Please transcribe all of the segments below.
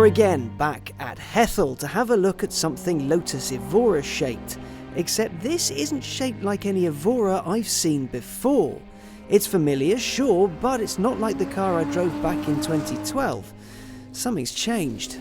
are again back at Hethel to have a look at something Lotus Evora shaped, except this isn't shaped like any Evora I've seen before. It's familiar, sure, but it's not like the car I drove back in 2012. Something's changed.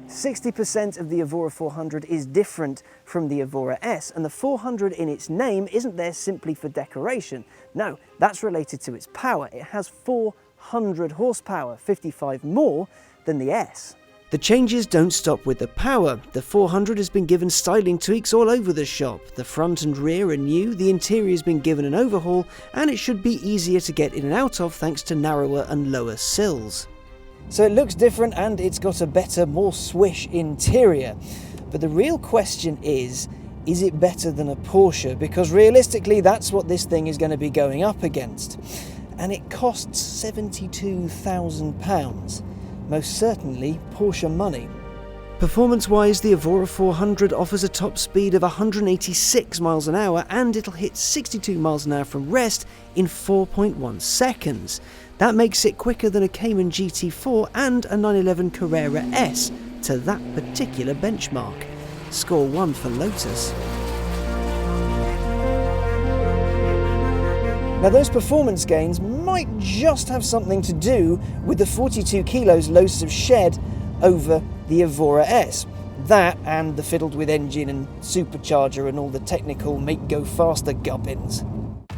60% of the Evora 400 is different from the Evora S, and the 400 in its name isn't there simply for decoration. No, that's related to its power. It has 400 horsepower, 55 more than the S. The changes don't stop with the power. The 400 has been given styling tweaks all over the shop. The front and rear are new, the interior has been given an overhaul, and it should be easier to get in and out of thanks to narrower and lower sills. So it looks different and it's got a better, more swish interior. But the real question is it better than a Porsche? Because realistically, that's what this thing is going to be going up against. And it costs £72,000. Most certainly Porsche money. Performance-wise, the Evora 400 offers a top speed of 186 miles an hour and it'll hit 62 miles an hour from rest in 4.1 seconds. That makes it quicker than a Cayman GT4 and a 911 Carrera S to that particular benchmark. Score 1 for Lotus. Now those performance gains might just have something to do with the 42 kilos Lotus have shed over the Evora S. That and the fiddled with engine and supercharger and all the technical make go faster gubbins.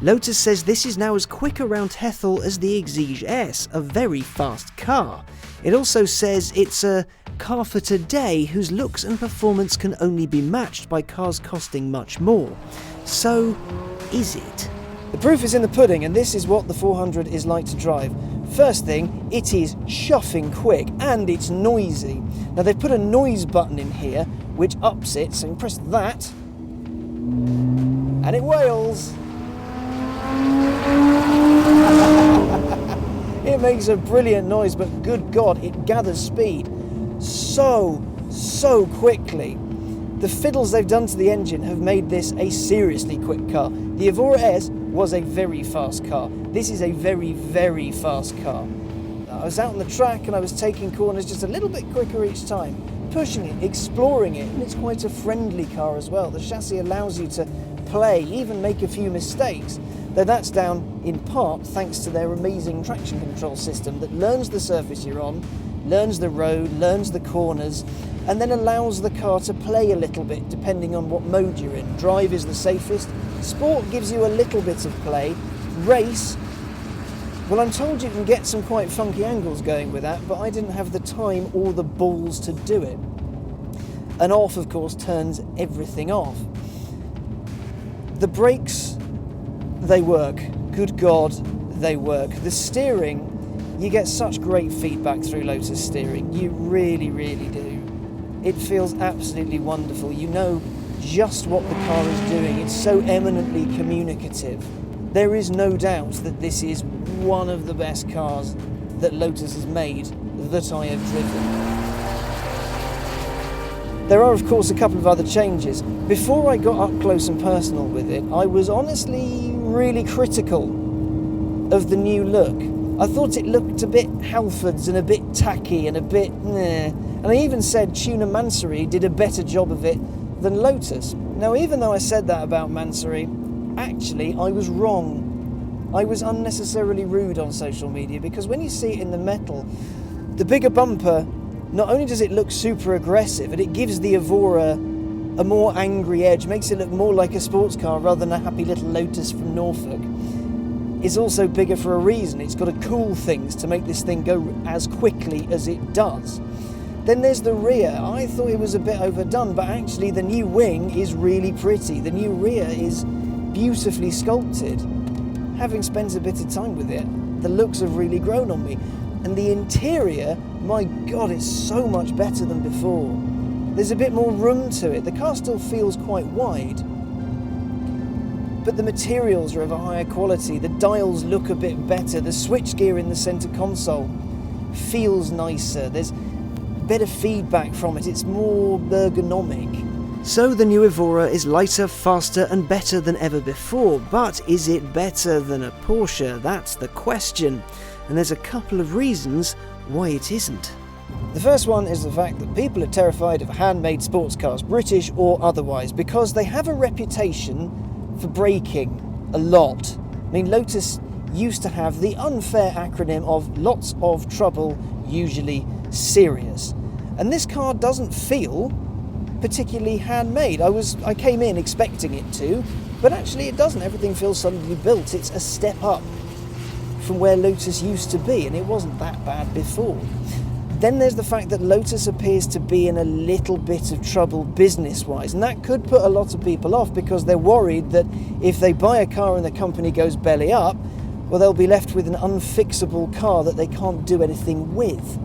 Lotus says this is now as quick around Hethel as the Exige S, a very fast car. It also says it's a car for today whose looks and performance can only be matched by cars costing much more. So, is it? The proof is in the pudding, and this is what the 400 is like to drive. First thing, it is chuffing quick and it's noisy. Now they've put a noise button in here which ups it, so you press that and it wails. It makes a brilliant noise, but good God, it gathers speed so quickly. The fiddles they've done to the engine have made this a seriously quick car. The Evora S was a very fast car. This is a very fast car. I was out on the track and I was taking corners just a little bit quicker each time, pushing it, exploring it, and it's quite a friendly car as well. The chassis allows you to play, even make a few mistakes, though that's down in part thanks to their amazing traction control system that learns the surface you're on, learns the road, learns the corners, and then allows the car to play a little bit depending on what mode you're in. Drive is the safest, Sport gives you a little bit of play, Race, well, I'm told you can get some quite funky angles going with that, but I didn't have the time or the balls to do it. And off, of course, turns everything off. The brakes, they work. Good God, they work. The steering, you get such great feedback through Lotus steering. You really do. It feels absolutely wonderful. You know just what the car is doing. It's so eminently communicative. There is no doubt that this is one of the best cars that Lotus has made that I have driven. There are, of course, a couple of other changes. Before I got up close and personal with it, I was honestly really critical of the new look. I thought it looked a bit Halfords and a bit tacky and a bit meh. And I even said Tuna Mansory did a better job of it than Lotus. Now, even though I said that about Mansory, actually, I was wrong. I was unnecessarily rude on social media because when you see it in the metal, the bigger bumper, not only does it look super aggressive, but it gives the Evora a more angry edge, makes it look more like a sports car rather than a happy little Lotus from Norfolk. It's also bigger for a reason. It's got to cool things to make this thing go as quickly as it does. Then there's the rear. I thought it was a bit overdone, but actually the new wing is really pretty. The new rear is beautifully sculpted. Having spent a bit of time with it, the looks have really grown on me. And the interior, my God, it's so much better than before. There's a bit more room to it. The car still feels quite wide, but the materials are of a higher quality. The dials look a bit better. The switchgear in the center console feels nicer. There's better feedback from it. It's more ergonomic. So the new Evora is lighter, faster and better than ever before, but is it better than a Porsche? That's the question, and there's a couple of reasons why it isn't. The first one is the fact that people are terrified of handmade sports cars, British or otherwise, because they have a reputation for breaking a lot. I mean, Lotus used to have the unfair acronym of lots of trouble, usually serious. And this car doesn't feel particularly handmade. I came in expecting it to, but actually it doesn't. Everything feels solidly built. It's a step up from where Lotus used to be, and it wasn't that bad before. Then there's the fact that Lotus appears to be in a little bit of trouble business-wise, and that could put a lot of people off because they're worried that if they buy a car and the company goes belly up, well, they'll be left with an unfixable car that they can't do anything with.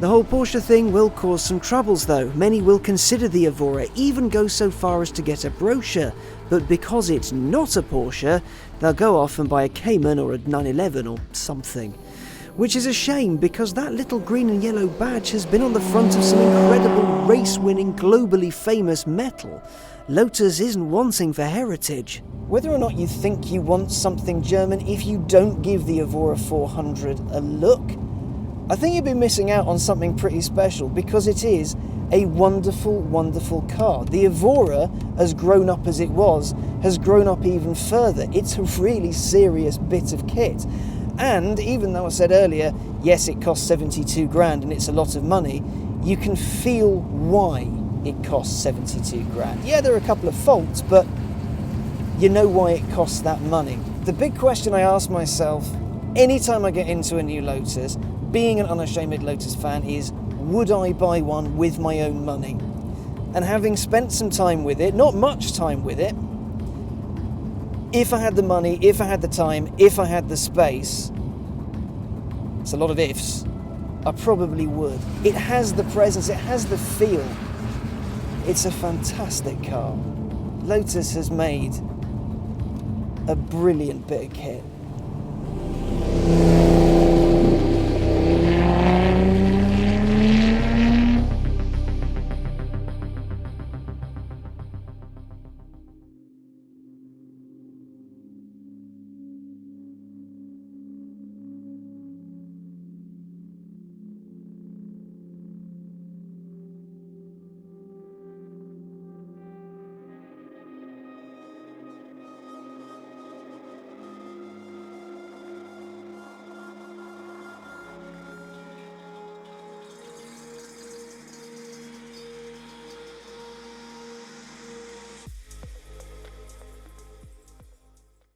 The whole Porsche thing will cause some troubles though. Many will consider the Evora, even go so far as to get a brochure, but because it's not a Porsche, they'll go off and buy a Cayman or a 911 or something. Which is a shame, because that little green and yellow badge has been on the front of some incredible race-winning, globally famous metal. Lotus isn't wanting for heritage. Whether or not you think you want something German, if you don't give the Evora 400 a look, I think you'd be missing out on something pretty special, because it is a wonderful, wonderful car. The Evora, as grown up as it was, has grown up even further. It's a really serious bit of kit. And even though I said earlier, yes, it costs 72 grand and it's a lot of money, you can feel why it costs 72 grand. Yeah, there are a couple of faults, but you know why it costs that money. The big question I ask myself anytime I get into a new Lotus, being an unashamed Lotus fan, is would I buy one with my own money? And having spent some time with it, not much time with it, if I had the money, if I had the time, if I had the space, it's a lot of ifs, I probably would. It has the presence, it has the feel. It's a fantastic car. Lotus has made a brilliant bit of kit.